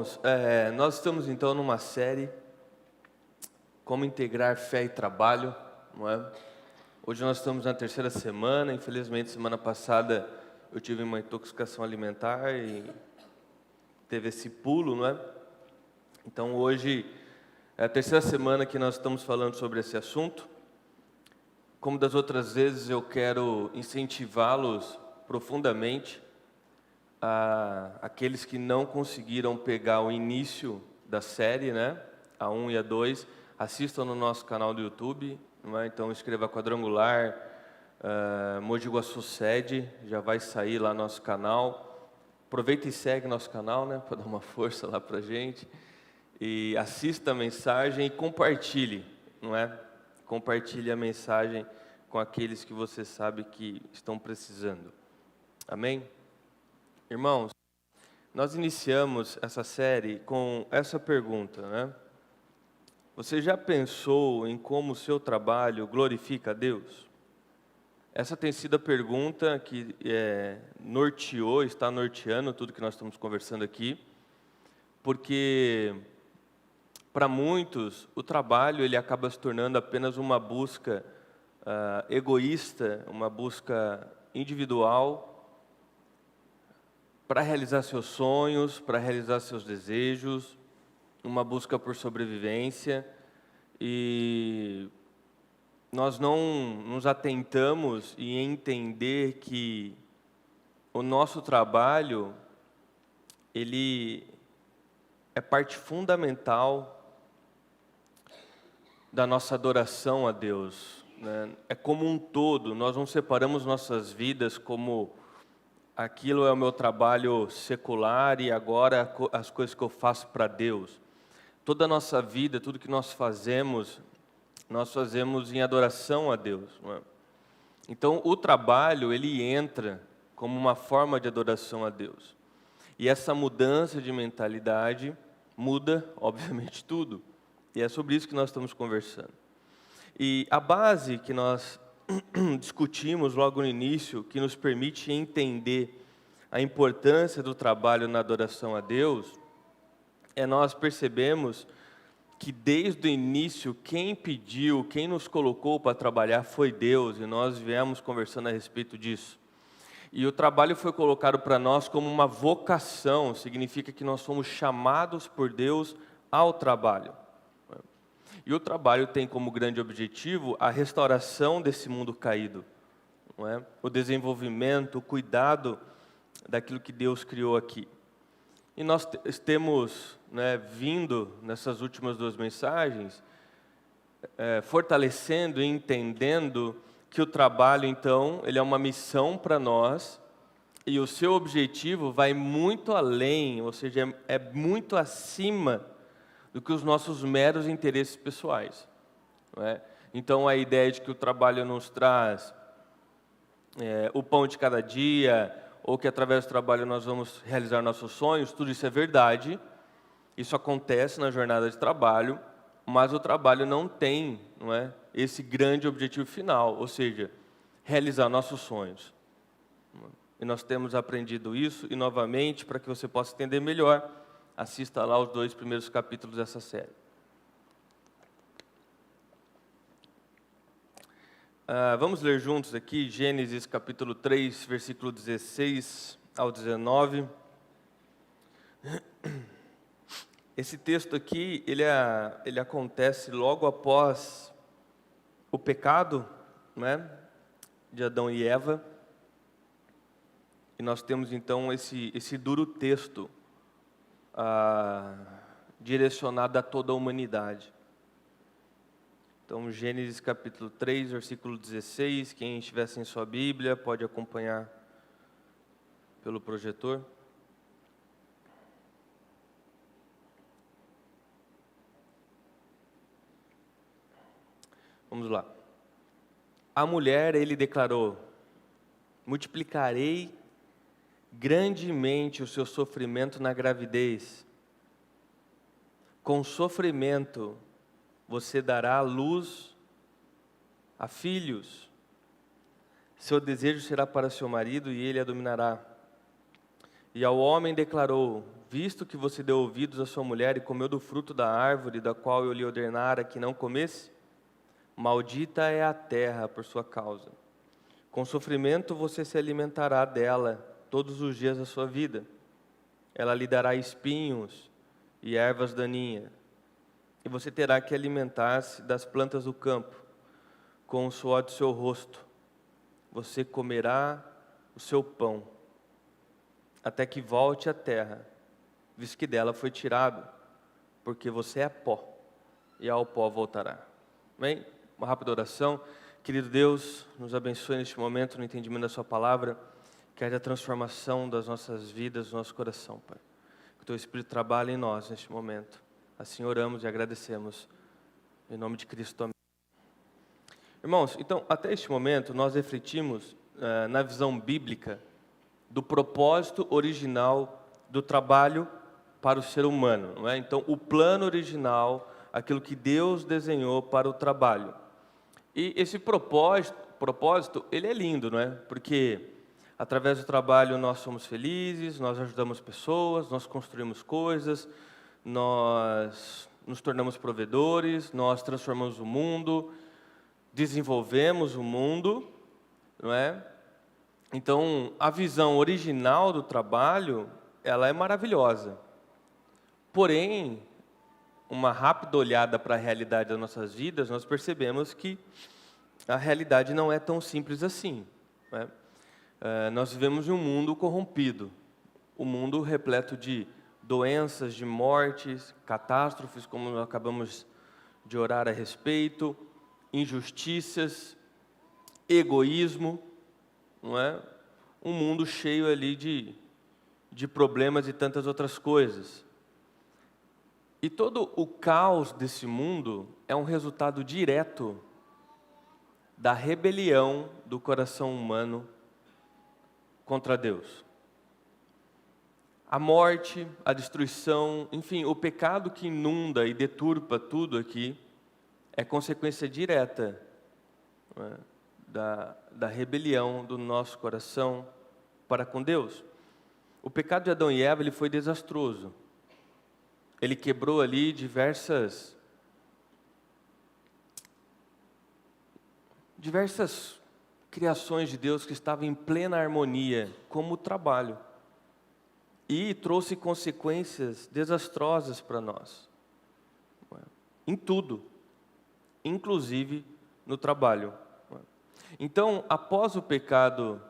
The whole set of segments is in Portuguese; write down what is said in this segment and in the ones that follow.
Irmãos, nós estamos então numa série, Como Integrar Fé e Trabalho, não é? Hoje nós estamos na terceira semana, infelizmente semana passada eu tive uma intoxicação alimentar e teve esse pulo, não é? Então hoje é a terceira semana que nós estamos falando sobre esse assunto. Como das outras vezes, eu quero incentivá-los profundamente aqueles que não conseguiram pegar o início da série, né? A 1 e a 2, assistam no nosso canal do YouTube, não é? Então escreva Quadrangular, Mogi Guaçu Sede, já vai sair lá no nosso canal. Aproveita e segue nosso canal, né? Para dar uma força lá pra gente. E assista a mensagem e compartilhe, não é? Compartilhe a mensagem com aqueles que você sabe que estão precisando. Amém? Irmãos, nós iniciamos essa série com essa pergunta, né? Você já pensou em como o seu trabalho glorifica a Deus? Essa tem sido a pergunta que está norteando tudo que nós estamos conversando aqui, porque para muitos o trabalho ele acaba se tornando apenas uma busca egoísta, uma busca individual, para realizar seus sonhos, para realizar seus desejos, uma busca por sobrevivência, e nós não nos atentamos em entender que o nosso trabalho, ele é parte fundamental da nossa adoração a Deus, né? É como um todo, nós não separamos nossas vidas como aquilo é o meu trabalho secular e agora as coisas que eu faço para Deus. Toda a nossa vida, tudo que nós fazemos em adoração a Deus, não é? Então, o trabalho, ele entra como uma forma de adoração a Deus. E essa mudança de mentalidade muda, obviamente, tudo. E é sobre isso que nós estamos conversando. E a base que nós discutimos logo no início, que nos permite entender a importância do trabalho na adoração a Deus, nós percebemos que desde o início, quem pediu, quem nos colocou para trabalhar foi Deus, e nós viemos conversando a respeito disso. E o trabalho foi colocado para nós como uma vocação, significa que nós somos chamados por Deus ao trabalho. E o trabalho tem como grande objetivo a restauração desse mundo caído, não é? O desenvolvimento, o cuidado daquilo que Deus criou aqui. E nós temos, né, vindo nessas últimas duas mensagens, fortalecendo e entendendo que o trabalho, então, ele é uma missão para nós, e o seu objetivo vai muito além, ou seja, é muito acima do que os nossos meros interesses pessoais, não é? Então, a ideia de que o trabalho nos traz o pão de cada dia, ou que através do trabalho nós vamos realizar nossos sonhos, tudo isso é verdade, isso acontece na jornada de trabalho, mas o trabalho não tem, não é, esse grande objetivo final, ou seja, realizar nossos sonhos. E nós temos aprendido isso, e novamente, para que você possa entender melhor, assista lá os 2 primeiros capítulos dessa série. Vamos ler juntos aqui, Gênesis capítulo 3, versículo 16 ao 19. Esse texto aqui, ele acontece logo após o pecado, né, de Adão e Eva. E nós temos então esse duro texto direcionado a toda a humanidade. Então, Gênesis capítulo 3, versículo 16, quem estiver sem sua Bíblia pode acompanhar pelo projetor. Vamos lá. A mulher, ele declarou: multiplicarei grandemente o seu sofrimento na gravidez. Com sofrimento você dará luz a filhos. Seu desejo será para seu marido e ele a dominará. E ao homem declarou: visto que você deu ouvidos à sua mulher e comeu do fruto da árvore da qual eu lhe ordenara que não comesse, maldita é a terra por sua causa. Com sofrimento você se alimentará dela todos os dias da sua vida. Ela lhe dará espinhos e ervas daninhas, e você terá que alimentar-se das plantas do campo. Com o suor do seu rosto você comerá o seu pão, até que volte à terra, visto que dela foi tirado, porque você é pó, e ao pó voltará. Amém? Uma rápida oração. Querido Deus, nos abençoe neste momento no entendimento da sua palavra, que haja transformação das nossas vidas, do nosso coração, Pai. Que o teu Espírito trabalhe em nós neste momento. Assim oramos e agradecemos. Em nome de Cristo, amém. Irmãos, então, até este momento, nós refletimos na visão bíblica do propósito original do trabalho para o ser humano, não é? Então, o plano original, aquilo que Deus desenhou para o trabalho. E esse propósito, ele é lindo, não é? Porque através do trabalho nós somos felizes, nós ajudamos pessoas, nós construímos coisas, nós nos tornamos provedores, nós transformamos o mundo, desenvolvemos o mundo, não é? Então, a visão original do trabalho, ela é maravilhosa. Porém, uma rápida olhada para a realidade das nossas vidas, nós percebemos que a realidade não é tão simples assim, né? Nós vivemos em um mundo corrompido, um mundo repleto de doenças, de mortes, catástrofes, como nós acabamos de orar a respeito, injustiças, egoísmo, não é? Um mundo cheio ali de problemas e tantas outras coisas. E todo o caos desse mundo é um resultado direto da rebelião do coração humano contra Deus. A morte, a destruição, enfim, o pecado que inunda e deturpa tudo aqui é consequência direta, não é, da rebelião do nosso coração para com Deus. O pecado de Adão e Eva, ele foi desastroso. Ele quebrou ali diversas criações de Deus que estavam em plena harmonia, como o trabalho. E trouxe consequências desastrosas para nós. Em tudo, inclusive no trabalho. Então, após o pecado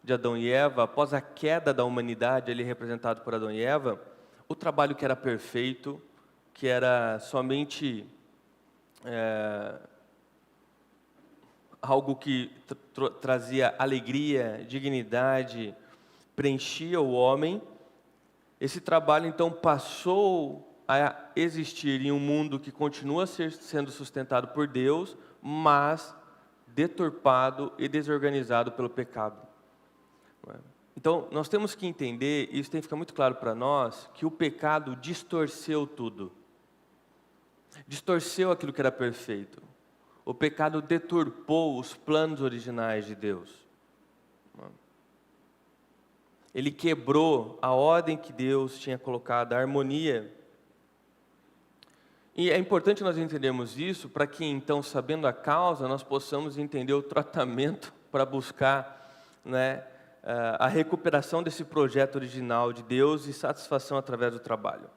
de Adão e Eva, após a queda da humanidade, ali representado por Adão e Eva, o trabalho que era perfeito, que era somente algo que trazia alegria, dignidade, preenchia o homem, esse trabalho então passou a existir em um mundo que continua sendo sustentado por Deus, mas deturpado e desorganizado pelo pecado. Então, nós temos que entender, e isso tem que ficar muito claro para nós, que o pecado distorceu tudo. Distorceu aquilo que era perfeito. O pecado deturpou os planos originais de Deus. Ele quebrou a ordem que Deus tinha colocado, a harmonia. E é importante nós entendermos isso para que, então, sabendo a causa, nós possamos entender o tratamento para buscar, né, a recuperação desse projeto original de Deus e satisfação através do trabalho.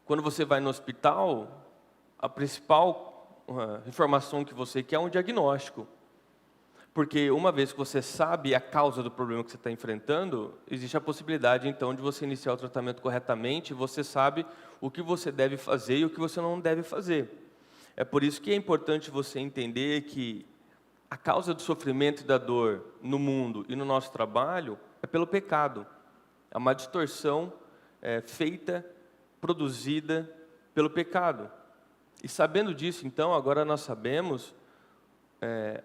Quando você vai no hospital, a principal informação que você quer é um diagnóstico. Porque uma vez que você sabe a causa do problema que você está enfrentando, existe a possibilidade, então, de você iniciar o tratamento corretamente, você sabe o que você deve fazer e o que você não deve fazer. É por isso que é importante você entender que a causa do sofrimento e da dor no mundo e no nosso trabalho é pelo pecado. É uma distorção feita, produzida pelo pecado. E sabendo disso, então, agora nós sabemos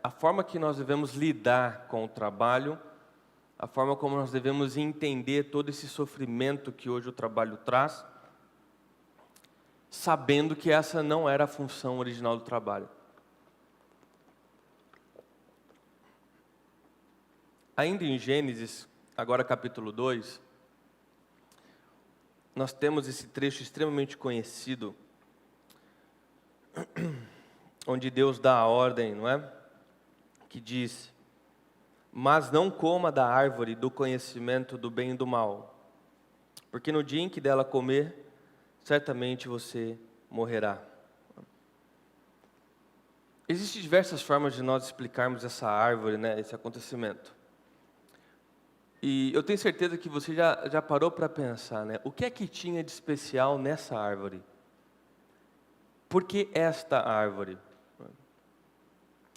a forma que nós devemos lidar com o trabalho, a forma como nós devemos entender todo esse sofrimento que hoje o trabalho traz, sabendo que essa não era a função original do trabalho. Ainda em Gênesis, agora capítulo 2, nós temos esse trecho extremamente conhecido, onde Deus dá a ordem, não é? Que diz: mas não coma da árvore do conhecimento do bem e do mal, porque no dia em que dela comer, certamente você morrerá. Existem diversas formas de nós explicarmos essa árvore, né, esse acontecimento. E eu tenho certeza que você já parou para pensar, né? O que é que tinha de especial nessa árvore? Por que esta árvore?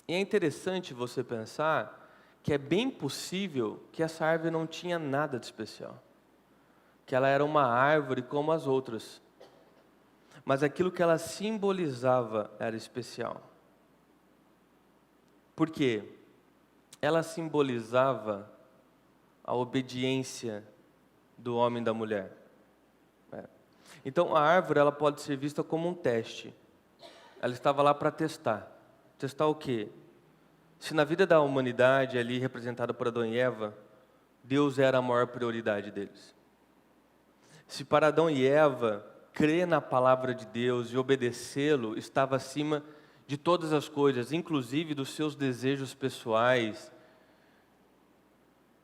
E é interessante você pensar que é bem possível que essa árvore não tinha nada de especial. Que ela era uma árvore como as outras. Mas aquilo que ela simbolizava era especial. Por quê? Ela simbolizava a obediência do homem e da mulher. Então a árvore ela pode ser vista como um teste. Ela estava lá para testar. Testar o quê? Se na vida da humanidade ali representada por Adão e Eva, Deus era a maior prioridade deles. Se para Adão e Eva crer na palavra de Deus e obedecê-lo estava acima de todas as coisas, inclusive dos seus desejos pessoais,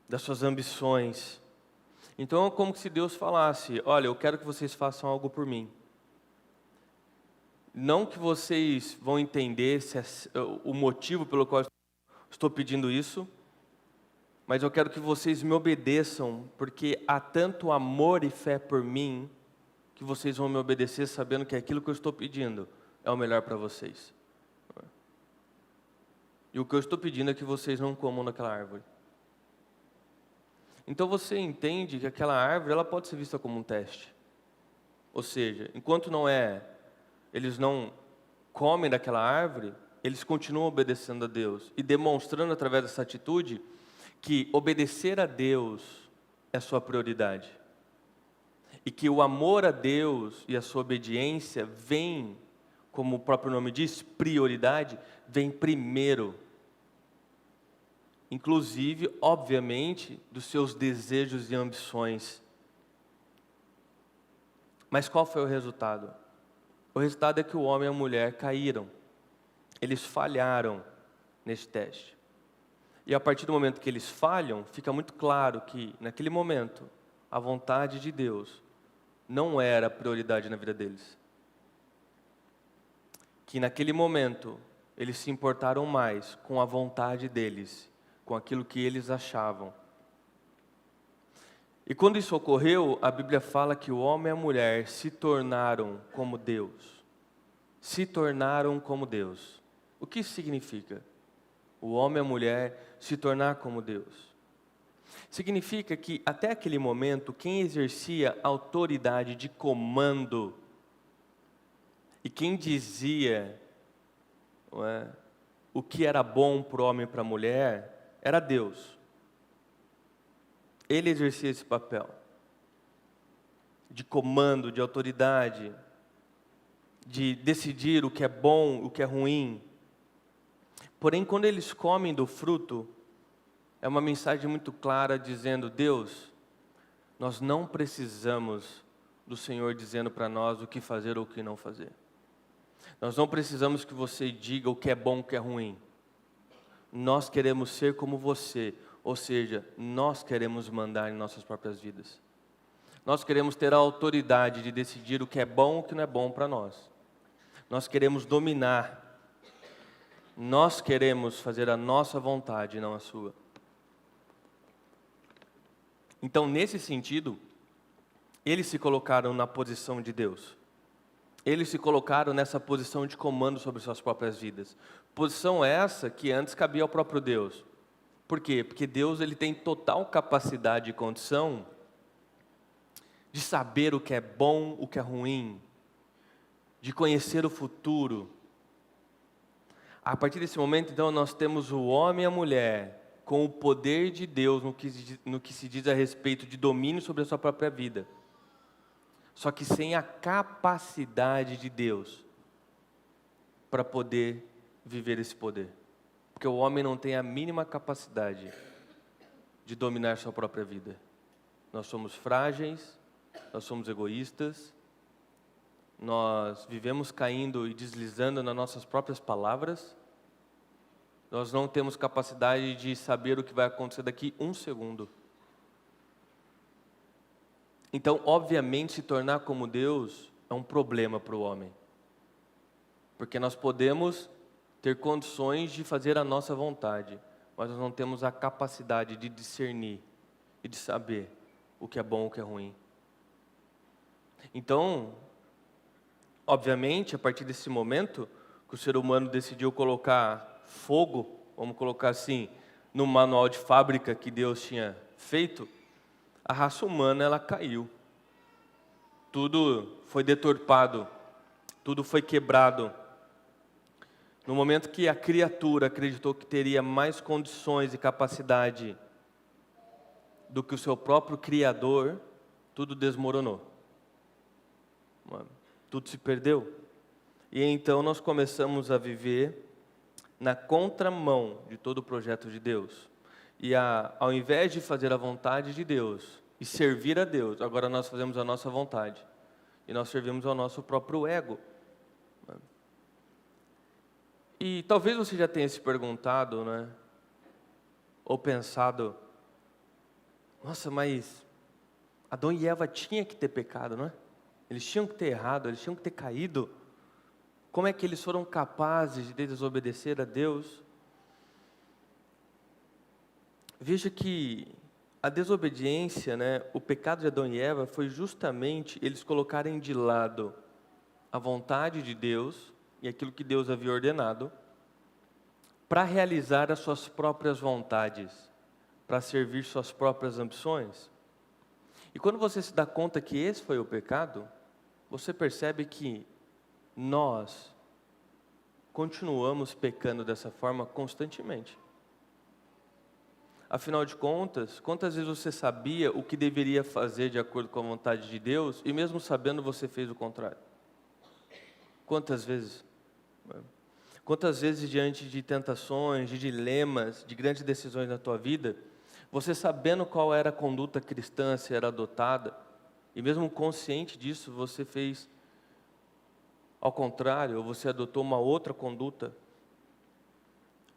das suas ambições. Então é como se Deus falasse: olha, eu quero que vocês façam algo por mim. Não que vocês vão entender o motivo pelo qual eu estou pedindo isso, mas eu quero que vocês me obedeçam, porque há tanto amor e fé por mim, que vocês vão me obedecer sabendo que aquilo que eu estou pedindo é o melhor para vocês. E o que eu estou pedindo é que vocês não comam daquela árvore. Então você entende que aquela árvore ela pode ser vista como um teste. Ou seja, enquanto eles não comem daquela árvore, eles continuam obedecendo a Deus e demonstrando através dessa atitude que obedecer a Deus é a sua prioridade. E que o amor a Deus e a sua obediência vem, como o próprio nome diz, prioridade, vem primeiro. Inclusive, obviamente, dos seus desejos e ambições. Mas qual foi o resultado? O resultado é que o homem e a mulher caíram. Eles falharam nesse teste. E a partir do momento que eles falham, fica muito claro que, naquele momento, a vontade de Deus não era a prioridade na vida deles. Que naquele momento, eles se importaram mais com a vontade deles, com aquilo que eles achavam. E quando isso ocorreu, a Bíblia fala que o homem e a mulher se tornaram como Deus. Se tornaram como Deus. O que isso significa? O homem e a mulher se tornar como Deus. Significa que até aquele momento, quem exercia autoridade de comando e quem dizia, não é, o que era bom para o homem e para a mulher, era Deus. Ele exercia esse papel de comando, de autoridade, de decidir o que é bom, o que é ruim. Porém, quando eles comem do fruto, é uma mensagem muito clara dizendo: Deus, nós não precisamos do Senhor dizendo para nós o que fazer ou o que não fazer. Nós não precisamos que você diga o que é bom, o que é ruim. Nós queremos ser como você, ou seja, nós queremos mandar em nossas próprias vidas. Nós queremos ter a autoridade de decidir o que é bom e o que não é bom para nós. Nós queremos dominar. Nós queremos fazer a nossa vontade, não a sua. Então, nesse sentido, eles se colocaram na posição de Deus. Eles se colocaram nessa posição de comando sobre suas próprias vidas. Posição essa que antes cabia ao próprio Deus. Por quê? Porque Deus ele tem total capacidade e condição de saber o que é bom, o que é ruim, de conhecer o futuro. A partir desse momento, então, nós temos o homem e a mulher com o poder de Deus no que se diz a respeito de domínio sobre a sua própria vida. Só que sem a capacidade de Deus para poder viver esse poder. Porque o homem não tem a mínima capacidade de dominar sua própria vida. Nós somos frágeis, nós somos egoístas, nós vivemos caindo e deslizando nas nossas próprias palavras, nós não temos capacidade de saber o que vai acontecer daqui um segundo. Então, obviamente, se tornar como Deus é um problema para o homem. Porque nós podemos ter condições de fazer a nossa vontade, mas nós não temos a capacidade de discernir e de saber o que é bom e o que é ruim. Então, obviamente, a partir desse momento que o ser humano decidiu colocar fogo, vamos colocar assim, no manual de fábrica que Deus tinha feito, a raça humana ela caiu. Tudo foi deturpado, tudo foi quebrado. No momento que a criatura acreditou que teria mais condições e capacidade do que o seu próprio Criador, tudo desmoronou. Tudo se perdeu. E então nós começamos a viver na contramão de todo o projeto de Deus. E ao invés de fazer a vontade de Deus e servir a Deus, agora nós fazemos a nossa vontade. E nós servimos ao nosso próprio ego. E talvez você já tenha se perguntado, né? Ou pensado, nossa, mas Adão e Eva tinham que ter pecado, não é? Eles tinham que ter errado, eles tinham que ter caído. Como é que eles foram capazes de desobedecer a Deus? Veja que a desobediência, né, o pecado de Adão e Eva foi justamente eles colocarem de lado a vontade de Deus e aquilo que Deus havia ordenado para realizar as suas próprias vontades, para servir suas próprias ambições. E quando você se dá conta que esse foi o pecado, você percebe que nós continuamos pecando dessa forma constantemente. Afinal de contas, quantas vezes você sabia o que deveria fazer de acordo com a vontade de Deus e mesmo sabendo você fez o contrário? Quantas vezes? Quantas vezes diante de tentações, de dilemas, de grandes decisões na tua vida, você sabendo qual era a conduta cristã a ser adotada, e mesmo consciente disso, você fez ao contrário, ou você adotou uma outra conduta?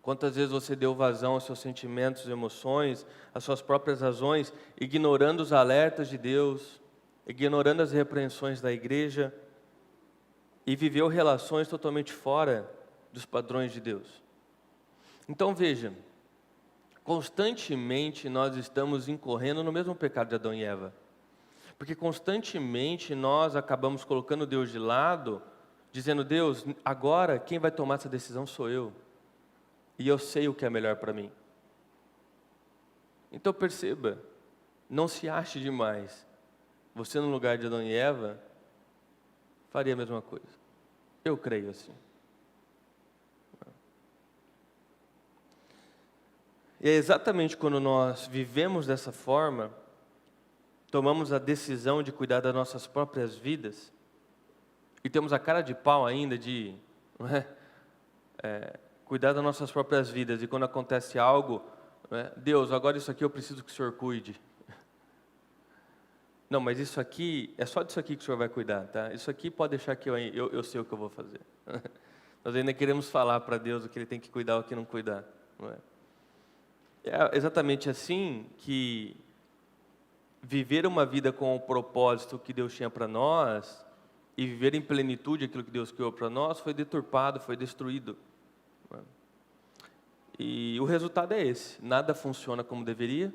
Quantas vezes você deu vazão aos seus sentimentos, emoções, às suas próprias razões, ignorando os alertas de Deus, ignorando as repreensões da igreja, e viveu relações totalmente fora dos padrões de Deus? Então veja, constantemente nós estamos incorrendo no mesmo pecado de Adão e Eva. Porque constantemente nós acabamos colocando Deus de lado, dizendo, Deus, agora quem vai tomar essa decisão sou eu. E eu sei o que é melhor para mim. Então perceba, não se ache demais. Você no lugar de Adão e Eva, faria a mesma coisa. Eu creio assim. E é exatamente quando nós vivemos dessa forma, tomamos a decisão de cuidar das nossas próprias vidas, e temos a cara de pau ainda de cuidar das nossas próprias vidas, e quando acontece algo, Deus, agora isso aqui eu preciso que o Senhor cuide. Não, mas isso aqui, é só disso aqui que o Senhor vai cuidar, tá? Isso aqui pode deixar que eu sei o que eu vou fazer. Nós ainda queremos falar para Deus o que Ele tem que cuidar ou o que não cuidar. Não é? É exatamente assim que viver uma vida com o propósito que Deus tinha para nós, e viver em plenitude aquilo que Deus criou para nós, foi deturpado, foi destruído. E o resultado é esse: nada funciona como deveria,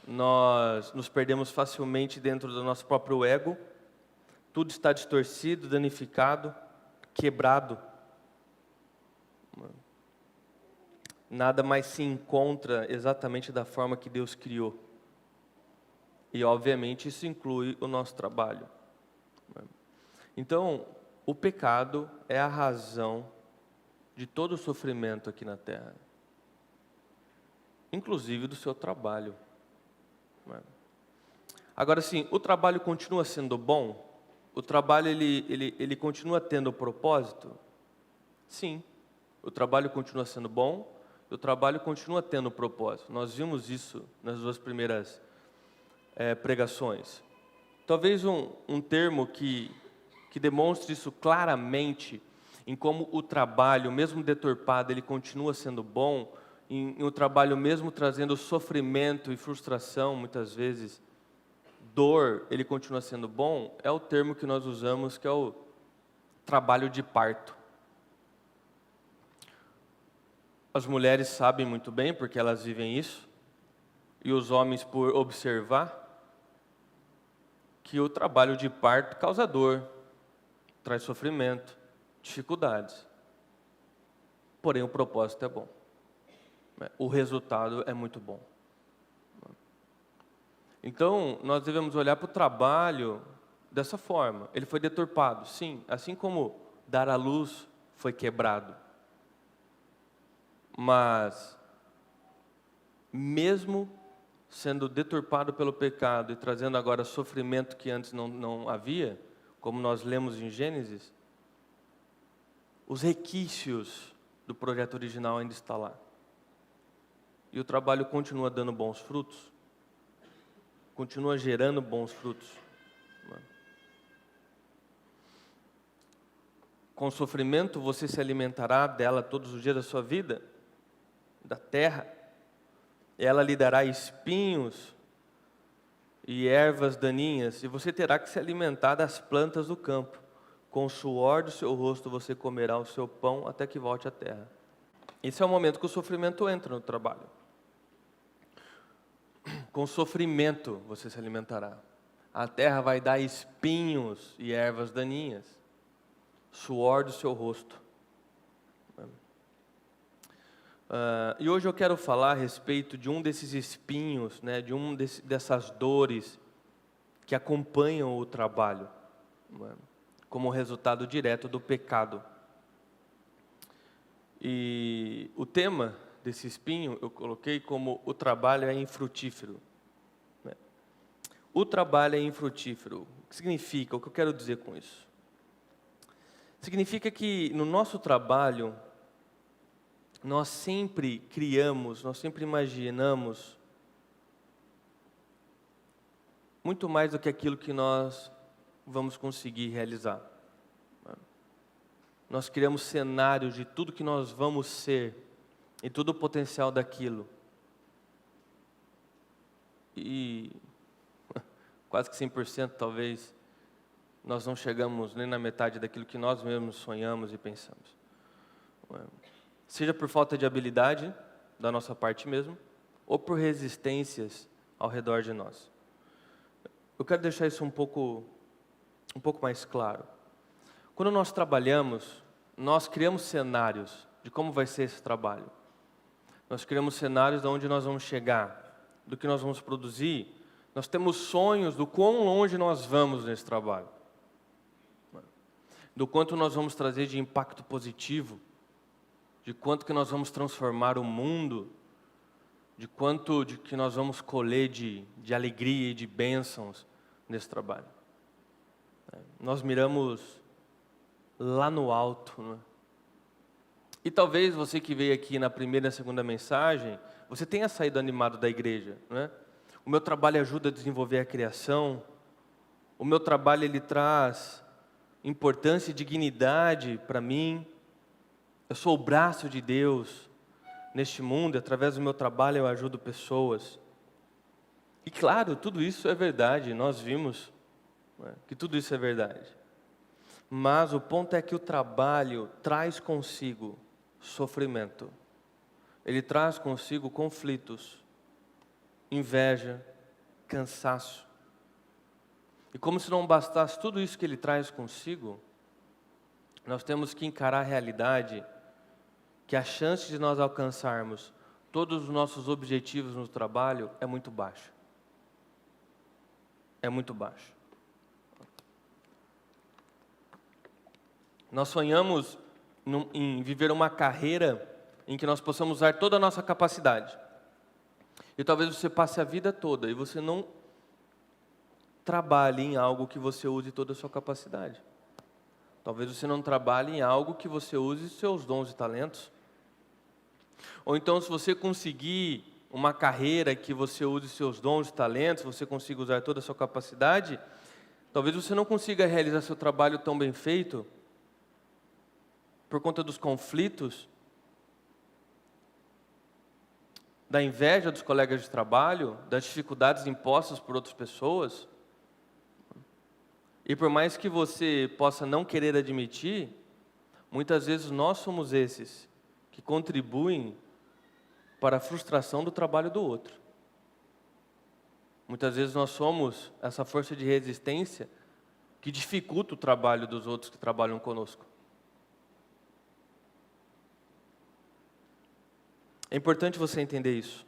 nós nos perdemos facilmente dentro do nosso próprio ego, tudo está distorcido, danificado, quebrado. Nada mais se encontra exatamente da forma que Deus criou. E obviamente isso inclui o nosso trabalho. Então, o pecado é a razão de todo o sofrimento aqui na terra, inclusive do seu trabalho. Agora sim, o trabalho continua sendo bom? O trabalho ele continua tendo propósito? Sim, o trabalho continua sendo bom, o trabalho continua tendo propósito. Nós vimos isso nas duas primeiras pregações. Talvez um termo que demonstre isso claramente, em como o trabalho, mesmo deturpado, ele continua sendo bom, em o trabalho mesmo trazendo sofrimento e frustração, muitas vezes, dor, ele continua sendo bom, é o termo que nós usamos, que é o trabalho de parto. As mulheres sabem muito bem, porque elas vivem isso, e os homens por observar, que o trabalho de parto causa dor, traz sofrimento, dificuldades. Porém, o propósito é bom. O resultado é muito bom. Então, nós devemos olhar para o trabalho dessa forma. Ele foi deturpado, sim, assim como dar à luz foi quebrado. Mas, mesmo sendo deturpado pelo pecado e trazendo agora sofrimento que antes não havia, como nós lemos em Gênesis, os requisitos do projeto original ainda estão lá. E o trabalho continua dando bons frutos, continua gerando bons frutos. Com sofrimento você se alimentará dela todos os dias da sua vida, da terra. Ela lhe dará espinhos e ervas daninhas, e você terá que se alimentar das plantas do campo. Com o suor do seu rosto você comerá o seu pão até que volte à terra. Esse é o momento que o sofrimento entra no trabalho. Com sofrimento você se alimentará. A terra vai dar espinhos e ervas daninhas. Suor do seu rosto. E hoje eu quero falar a respeito de um desses espinhos, né, dessas dores que acompanham o trabalho, como resultado direto do pecado. E o tema desse espinho eu coloquei como o trabalho é infrutífero. O trabalho é infrutífero. O que significa? O que eu quero dizer com isso? Significa que no nosso trabalho nós sempre criamos, nós sempre imaginamos muito mais do que aquilo que nós vamos conseguir realizar. Nós criamos cenários de tudo que nós vamos ser e todo o potencial daquilo. E quase que 100% talvez nós não chegamos nem na metade daquilo que nós mesmos sonhamos e pensamos. Seja por falta de habilidade da nossa parte mesmo, ou por resistências ao redor de nós. Eu quero deixar isso um pouco mais claro. Quando nós trabalhamos, nós criamos cenários de como vai ser esse trabalho. Nós criamos cenários de onde nós vamos chegar, do que nós vamos produzir. Nós temos sonhos do quão longe nós vamos nesse trabalho. Do quanto nós vamos trazer de impacto positivo, de quanto que nós vamos transformar o mundo, de quanto de que nós vamos colher de alegria e de bênçãos nesse trabalho. Nós miramos lá no alto, não é? E talvez você que veio aqui na primeira e na segunda mensagem, você tenha saído animado da igreja, não é? O meu trabalho ajuda a desenvolver a criação, o meu trabalho ele traz importância e dignidade para mim. Eu sou o braço de Deus neste mundo, e através do meu trabalho eu ajudo pessoas. E claro, tudo isso é verdade, nós vimos, né, que tudo isso é verdade. Mas o ponto é que o trabalho traz consigo sofrimento. Ele traz consigo conflitos, inveja, cansaço. E como se não bastasse tudo isso que ele traz consigo, nós temos que encarar a realidade que a chance de nós alcançarmos todos os nossos objetivos no trabalho é muito baixa. É muito baixo. Nós sonhamos em viver uma carreira em que nós possamos usar toda a nossa capacidade. E talvez você passe a vida toda e você não trabalhe em algo que você use toda a sua capacidade. Talvez você não trabalhe em algo que você use seus dons e talentos. Ou então, se você conseguir uma carreira que você use seus dons e talentos, você consiga usar toda a sua capacidade, Talvez você não consiga realizar seu trabalho tão bem feito por conta dos conflitos, da inveja dos colegas de trabalho, das dificuldades impostas por outras pessoas. E por mais que você possa não querer admitir, muitas vezes nós somos esses que contribuem para a frustração do trabalho do outro. Muitas vezes nós somos essa força de resistência que dificulta o trabalho dos outros que trabalham conosco. É importante você entender isso.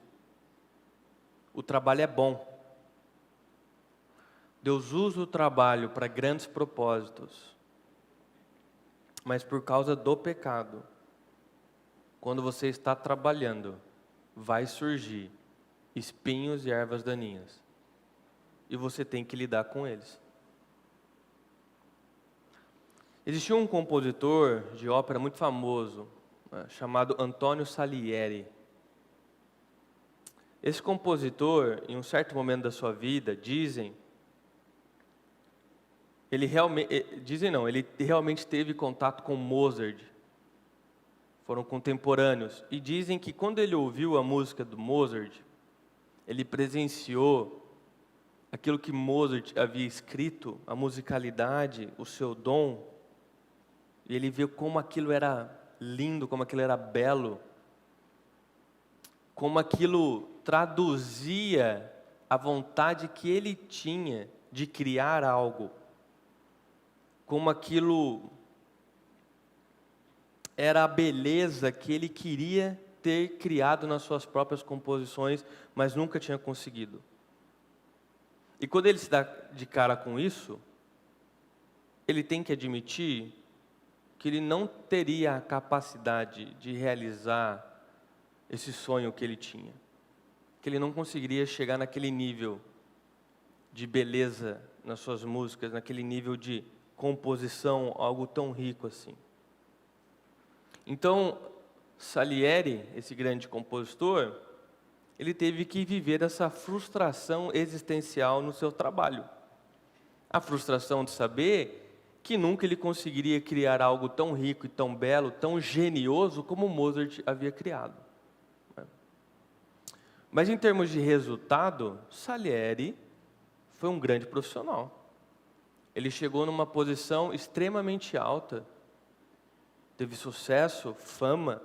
O trabalho é bom. Deus usa o trabalho para grandes propósitos. Mas por causa do pecado, quando você está trabalhando, vai surgir espinhos e ervas daninhas. E você tem que lidar com eles. Existiu um compositor de ópera muito famoso, chamado Antonio Salieri. Esse compositor, em um certo momento da sua vida, ele realmente teve contato com Mozart. Foram contemporâneos. E dizem que quando ele ouviu a música do Mozart, ele presenciou aquilo que Mozart havia escrito, a musicalidade, o seu dom. E ele viu como aquilo era lindo, como aquilo era belo, como aquilo traduzia a vontade que ele tinha de criar algo, como aquilo era a beleza que ele queria ter criado nas suas próprias composições, mas nunca tinha conseguido. E quando ele se dá de cara com isso, ele tem que admitir que ele não teria a capacidade de realizar esse sonho que ele tinha. Que ele não conseguiria chegar naquele nível de beleza nas suas músicas, naquele nível de composição, algo tão rico assim. Então, Salieri, esse grande compositor, ele teve que viver essa frustração existencial no seu trabalho. A frustração de saber que nunca ele conseguiria criar algo tão rico e tão belo, tão genioso como Mozart havia criado. Mas em termos de resultado, Salieri foi um grande profissional. Ele chegou numa posição extremamente alta, teve sucesso, fama,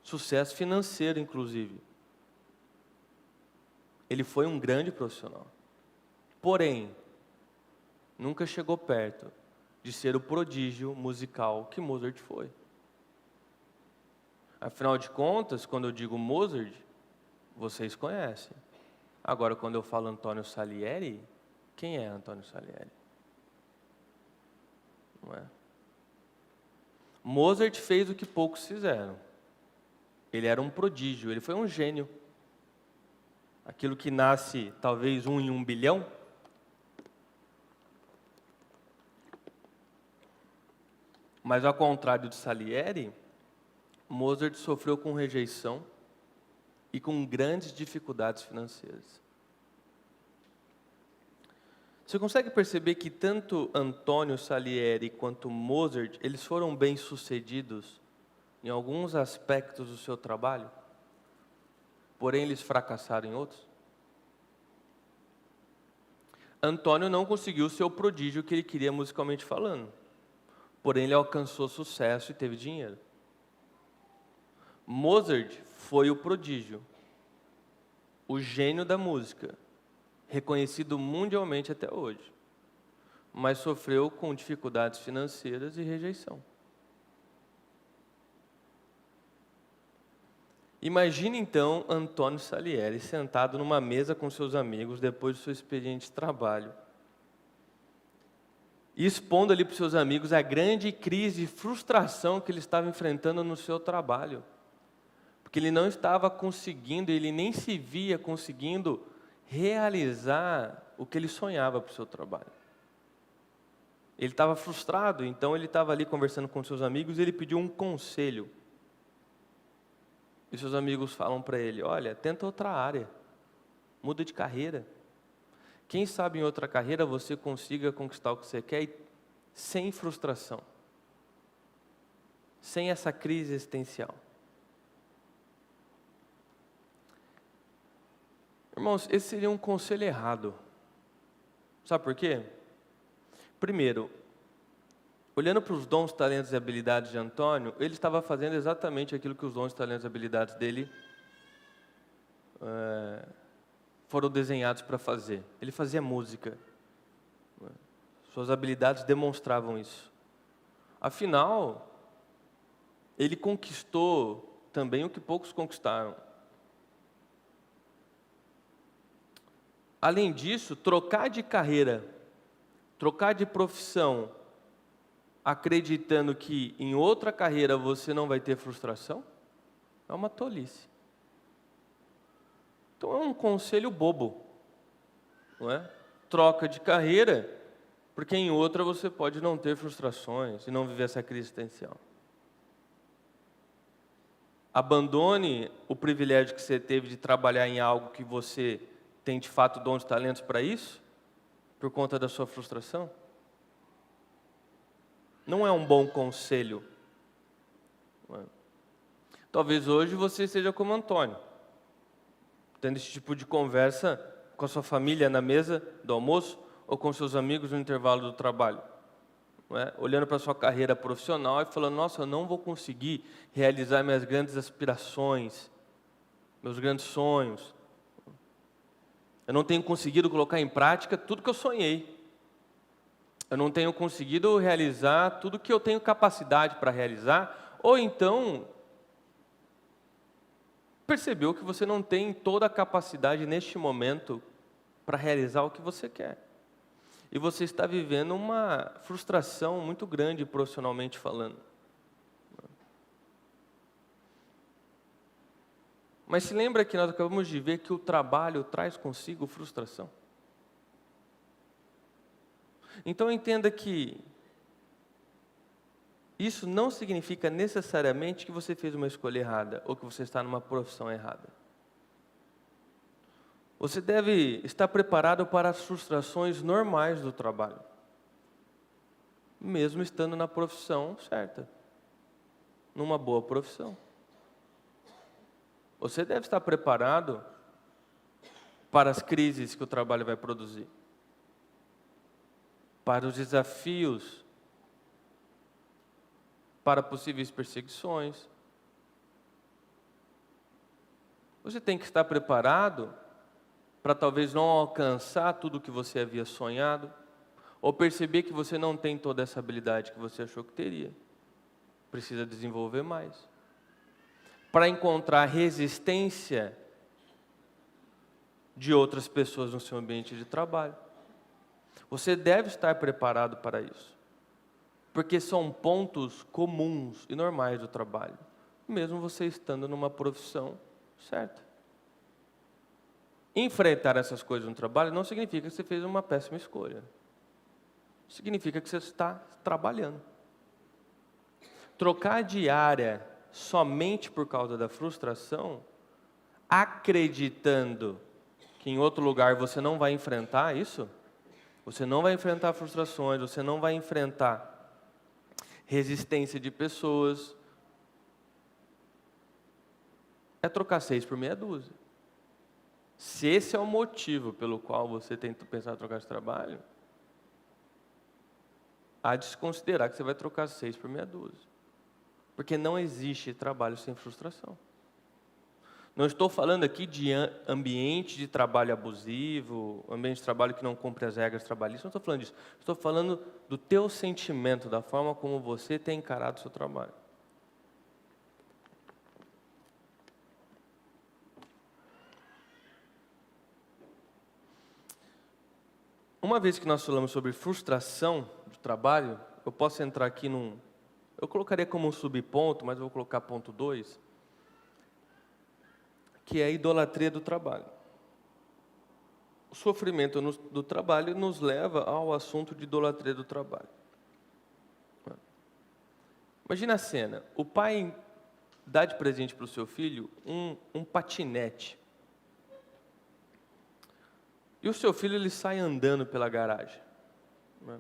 sucesso financeiro inclusive. Ele foi um grande profissional. Porém, nunca chegou perto de ser o prodígio musical que Mozart foi. Afinal de contas, quando eu digo Mozart, vocês conhecem. Agora, quando eu falo Antonio Salieri, quem é Antonio Salieri? Não é? Mozart fez o que poucos fizeram. Ele era um prodígio, ele foi um gênio. Aquilo que nasce, talvez, 1 em 1 bilhão. Mas, ao contrário de Salieri, Mozart sofreu com rejeição e com grandes dificuldades financeiras. Você consegue perceber que tanto Antonio Salieri quanto Mozart, eles foram bem-sucedidos em alguns aspectos do seu trabalho, porém eles fracassaram em outros? Antônio não conseguiu ser o prodígio que ele queria musicalmente falando, porém ele alcançou sucesso e teve dinheiro. Mozart foi o prodígio, o gênio da música, reconhecido mundialmente até hoje, mas sofreu com dificuldades financeiras e rejeição. Imagine então Antonio Salieri sentado numa mesa com seus amigos depois do seu expediente de trabalho e expondo ali para os seus amigos a grande crise de frustração que ele estava enfrentando no seu trabalho. Porque ele não estava conseguindo, ele nem se via conseguindo realizar o que ele sonhava para o seu trabalho. Ele estava frustrado, então ele estava ali conversando com seus amigos e ele pediu um conselho. E seus amigos falam para ele: olha, tenta outra área, muda de carreira. Quem sabe em outra carreira você consiga conquistar o que você quer sem frustração, sem essa crise existencial. Irmãos, esse seria um conselho errado. Sabe por quê? Primeiro, olhando para os dons, talentos e habilidades de Antônio, ele estava fazendo exatamente aquilo que os dons, talentos e habilidades dele foram desenhados para fazer. Ele fazia música. Suas habilidades demonstravam isso. Afinal, ele conquistou também o que poucos conquistaram. Além disso, trocar de carreira, trocar de profissão, acreditando que em outra carreira você não vai ter frustração, é uma tolice. Então é um conselho bobo, não é? Troca de carreira, porque em outra você pode não ter frustrações e não viver essa crise existencial. Abandone o privilégio que você teve de trabalhar em algo que você tem de fato dons e talentos para isso, por conta da sua frustração. Não é um bom conselho. Talvez hoje você seja como Antônio, tendo esse tipo de conversa com a sua família na mesa do almoço ou com seus amigos no intervalo do trabalho. Olhando para a sua carreira profissional e falando, nossa, eu não vou conseguir realizar minhas grandes aspirações, meus grandes sonhos. Eu não tenho conseguido colocar em prática tudo que eu sonhei. Eu não tenho conseguido realizar tudo que eu tenho capacidade para realizar. Ou então, percebeu que você não tem toda a capacidade neste momento para realizar o que você quer. E você está vivendo uma frustração muito grande profissionalmente falando. Mas se lembra que nós acabamos de ver que o trabalho traz consigo frustração? Então entenda que isso não significa necessariamente que você fez uma escolha errada ou que você está numa profissão errada. Você deve estar preparado para as frustrações normais do trabalho, mesmo estando na profissão certa, numa boa profissão. Você deve estar preparado para as crises que o trabalho vai produzir, para os desafios, para possíveis perseguições. Você tem que estar preparado para talvez não alcançar tudo o que você havia sonhado, ou perceber que você não tem toda essa habilidade que você achou que teria. Precisa desenvolver mais. Para encontrar resistência de outras pessoas no seu ambiente de trabalho. Você deve estar preparado para isso, porque são pontos comuns e normais do trabalho, mesmo você estando numa profissão certa. Enfrentar essas coisas no trabalho não significa que você fez uma péssima escolha. Significa que você está trabalhando. Trocar de área somente por causa da frustração, acreditando que em outro lugar você não vai enfrentar isso, você não vai enfrentar frustrações, você não vai enfrentar resistência de pessoas, é trocar 6 por meia dúzia. Se esse é o motivo pelo qual você tem que pensar em trocar de trabalho, há de se considerar que você vai trocar 6 por meia dúzia. Porque não existe trabalho sem frustração. Não estou falando aqui de ambiente de trabalho abusivo, ambiente de trabalho que não cumpre as regras trabalhistas, não estou falando disso. Estou falando do teu sentimento, da forma como você tem encarado o seu trabalho. Uma vez que nós falamos sobre frustração do trabalho, eu posso entrar aqui eu colocaria como um subponto, mas eu vou colocar ponto 2, que é a idolatria do trabalho. O sofrimento do trabalho nos leva ao assunto de idolatria do trabalho. Imagina a cena, o pai dá de presente para o seu filho um patinete. E o seu filho, ele sai andando pela garagem, né?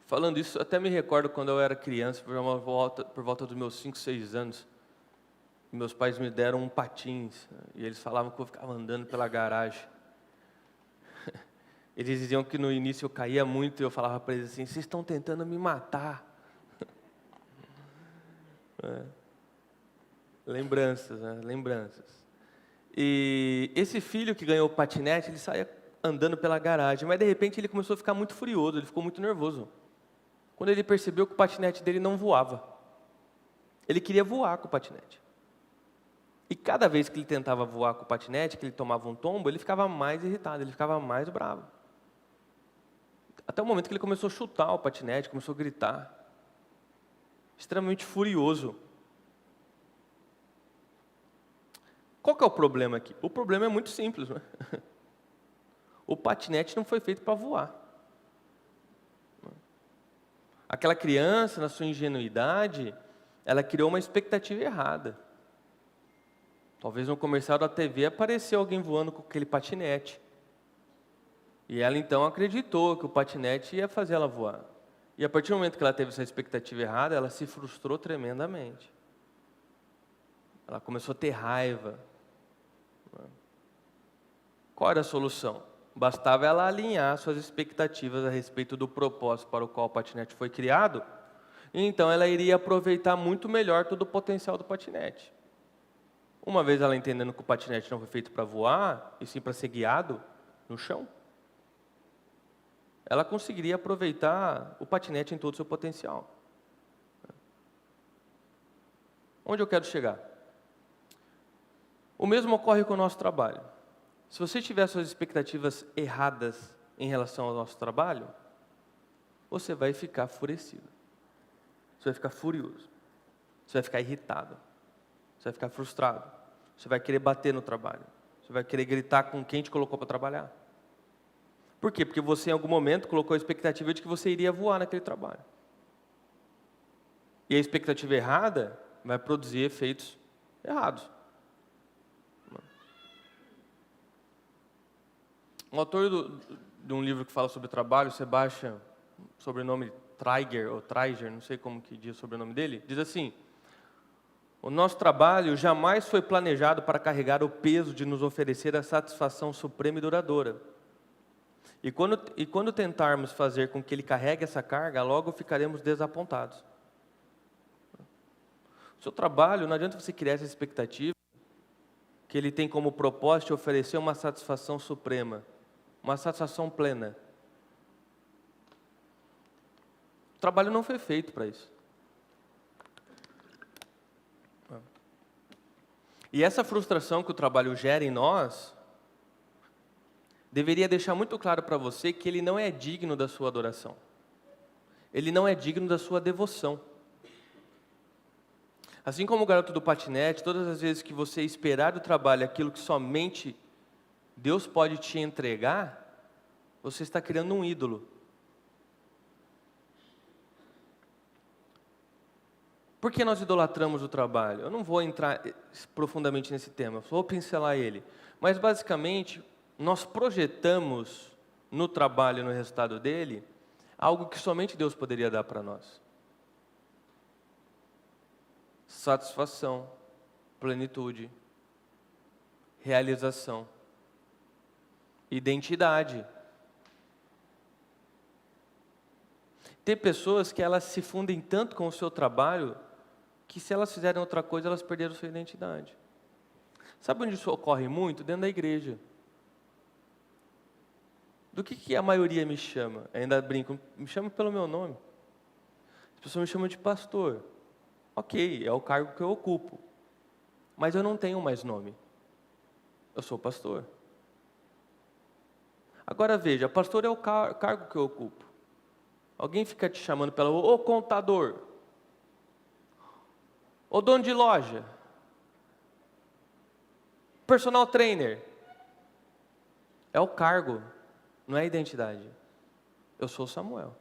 Falando isso, até me recordo quando eu era criança, por volta dos meus 5, 6 anos, meus pais me deram um patins, né? E eles falavam que eu ficava andando pela garagem. Eles diziam que no início eu caía muito e eu falava para eles assim: vocês estão tentando me matar. Lembranças, né? Lembranças. E esse filho que ganhou o patinete, ele saía andando pela garagem, mas de repente ele começou a ficar muito furioso, ele ficou muito nervoso. Quando ele percebeu que o patinete dele não voava. Ele queria voar com o patinete. E cada vez que ele tentava voar com o patinete, que ele tomava um tombo, ele ficava mais irritado, ele ficava mais bravo. Até o momento que ele começou a chutar o patinete, começou a gritar. Extremamente furioso. Qual que é o problema aqui? O problema é muito simples, né? O patinete não foi feito para voar. Aquela criança, na sua ingenuidade, ela criou uma expectativa errada. Talvez no comercial da TV apareceu alguém voando com aquele patinete. E ela então acreditou que o patinete ia fazer ela voar. E a partir do momento que ela teve essa expectativa errada, ela se frustrou tremendamente. Ela começou a ter raiva. Qual era a solução? Bastava ela alinhar suas expectativas a respeito do propósito para o qual o patinete foi criado, e então ela iria aproveitar muito melhor todo o potencial do patinete. Uma vez ela entendendo que o patinete não foi feito para voar, e sim para ser guiado no chão, ela conseguiria aproveitar o patinete em todo o seu potencial. Onde eu quero chegar? O mesmo ocorre com o nosso trabalho. Se você tiver suas expectativas erradas em relação ao nosso trabalho, você vai ficar enfurecido. Você vai ficar furioso. Você vai ficar irritado. Você vai ficar frustrado. Você vai querer bater no trabalho. Você vai querer gritar com quem te colocou para trabalhar. Por quê? Porque você em algum momento colocou a expectativa de que você iria voar naquele trabalho. E a expectativa errada vai produzir efeitos errados. Um autor de um livro que fala sobre trabalho, Sebastian, sobrenome Traeger, ou Traeger, não sei como que diz o sobrenome dele, diz assim: o nosso trabalho jamais foi planejado para carregar o peso de nos oferecer a satisfação suprema e duradoura. E quando tentarmos fazer com que ele carregue essa carga, logo ficaremos desapontados. O seu trabalho, não adianta você criar essa expectativa que ele tem como propósito te oferecer uma satisfação suprema, uma satisfação plena. O trabalho não foi feito para isso. E essa frustração que o trabalho gera em nós deveria deixar muito claro para você que ele não é digno da sua adoração. Ele não é digno da sua devoção. Assim como o garoto do patinete, todas as vezes que você esperar do trabalho aquilo que somente Deus pode te entregar, você está criando um ídolo. Por que nós idolatramos o trabalho? Eu não vou entrar profundamente nesse tema, só vou pincelar ele. Mas, basicamente, nós projetamos no trabalho, no resultado dele, algo que somente Deus poderia dar para nós. Satisfação, plenitude, realização, identidade. Tem pessoas que elas se fundem tanto com o seu trabalho que se elas fizerem outra coisa, elas perderam sua identidade. Sabe onde isso ocorre muito? Dentro da igreja. Do que a maioria me chama? Ainda brinco, me chama pelo meu nome. As pessoas me chamam de pastor. Ok, é o cargo que eu ocupo. Mas eu não tenho mais nome. Eu sou pastor. Agora veja, pastor é o cargo que eu ocupo. Alguém fica te chamando pela ô contador, ô dono de loja, personal trainer. É o cargo, não é a identidade. Eu sou Samuel.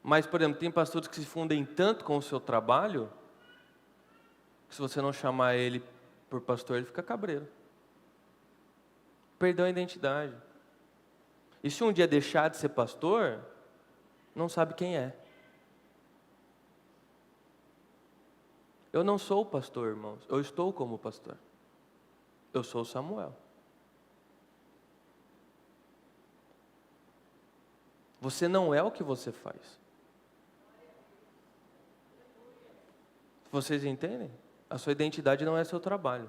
Mas, por exemplo, tem pastores que se fundem tanto com o seu trabalho Se você não chamar ele por pastor, ele fica cabreiro. Perdeu a identidade. E se um dia deixar de ser pastor, não sabe quem é. Eu não sou o pastor, irmãos. Eu estou como pastor. Eu sou Samuel. Você não é o que você faz. Vocês entendem? A sua identidade não é seu trabalho.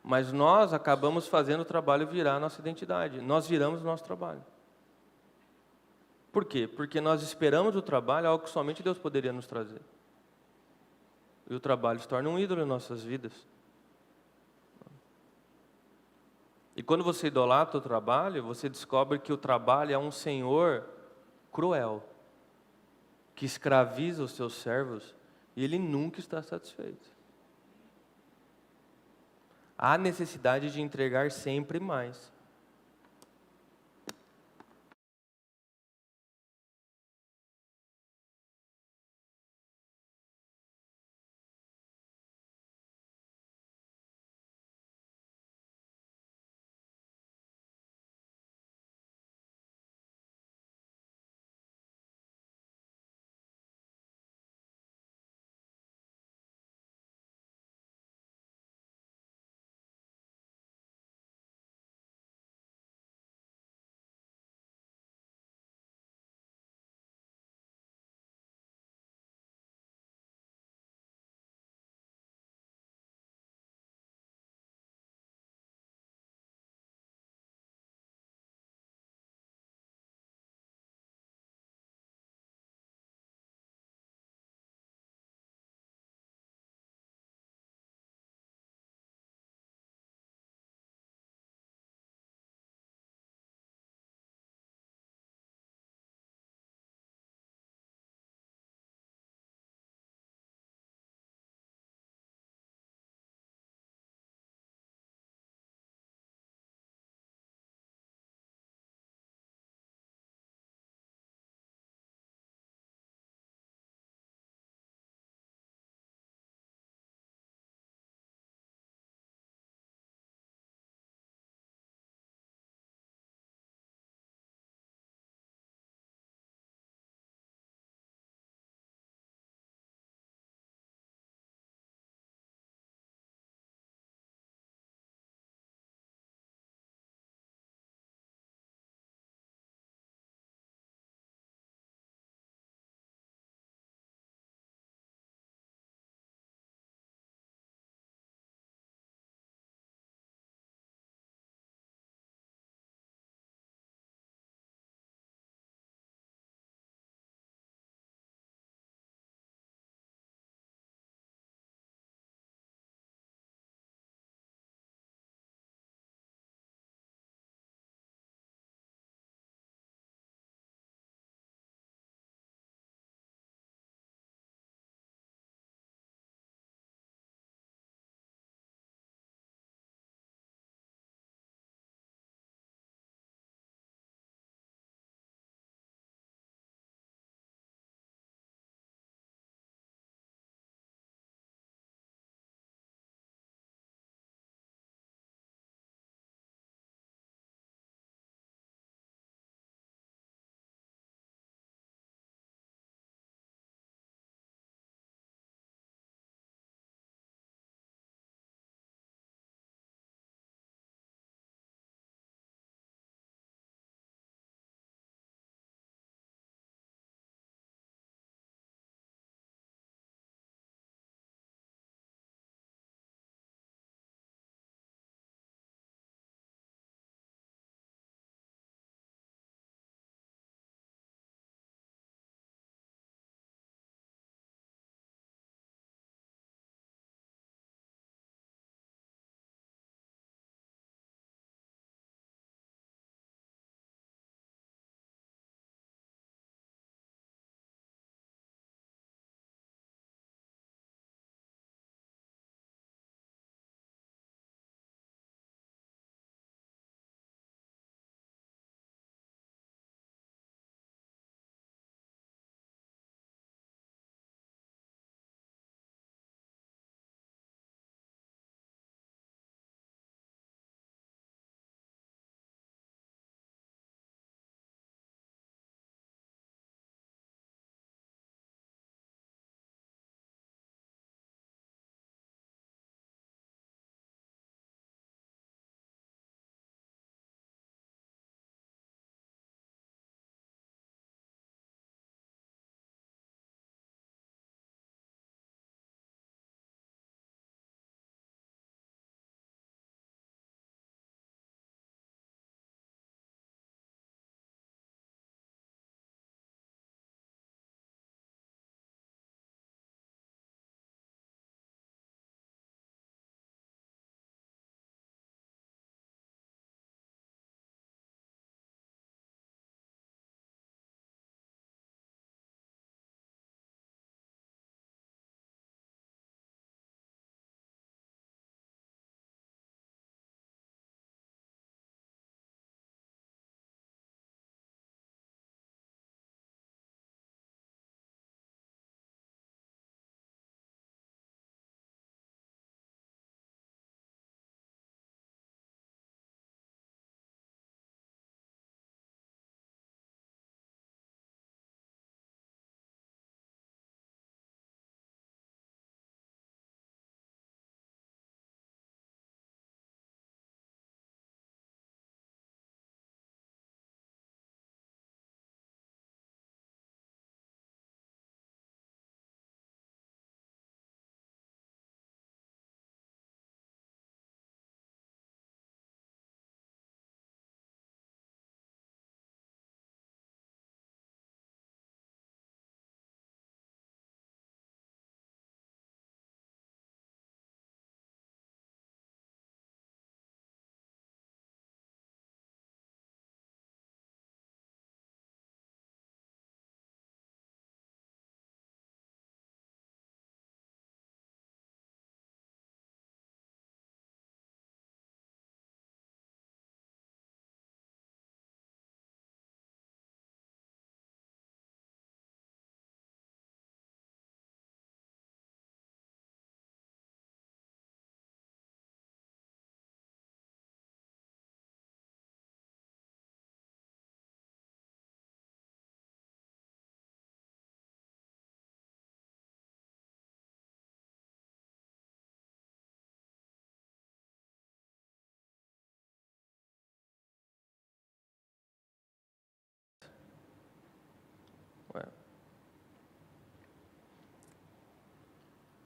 Mas nós acabamos fazendo o trabalho virar a nossa identidade. Nós viramos o nosso trabalho. Por quê? Porque nós esperamos o trabalho, algo que somente Deus poderia nos trazer. E o trabalho se torna um ídolo em nossas vidas. E quando você idolatra o trabalho, você descobre que o trabalho é um senhor cruel, que escraviza os seus servos e ele nunca está satisfeito. Há necessidade de entregar sempre mais.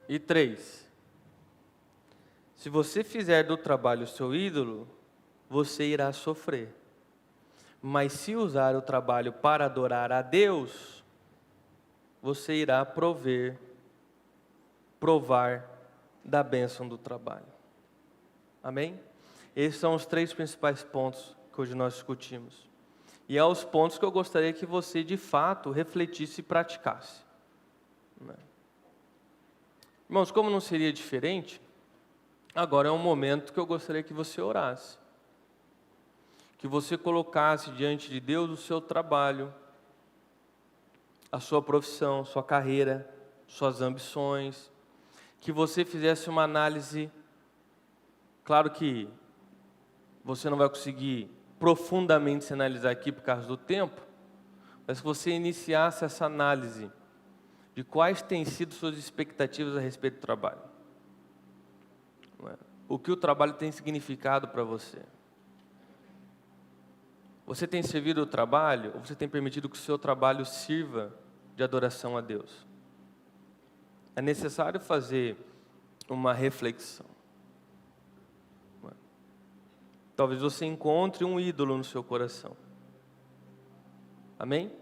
E 3, se você fizer do trabalho o seu ídolo, você irá sofrer. Mas se usar o trabalho para adorar a Deus, você irá provar da bênção do trabalho. Amém? Esses são os 3 principais pontos que hoje nós discutimos. E é os pontos que eu gostaria que você, de fato, refletisse e praticasse. Irmãos, como não seria diferente, agora é um momento que eu gostaria que você orasse. Que você colocasse diante de Deus o seu trabalho, a sua profissão, sua carreira, suas ambições. Que você fizesse uma análise. Claro que você não vai conseguir profundamente se analisar aqui por causa do tempo, mas que você iniciasse essa análise de quais têm sido suas expectativas a respeito do trabalho. O que o trabalho tem significado para você. Você tem servido o trabalho ou você tem permitido que o seu trabalho sirva de adoração a Deus? É necessário fazer uma reflexão. Talvez você encontre um ídolo no seu coração. Amém?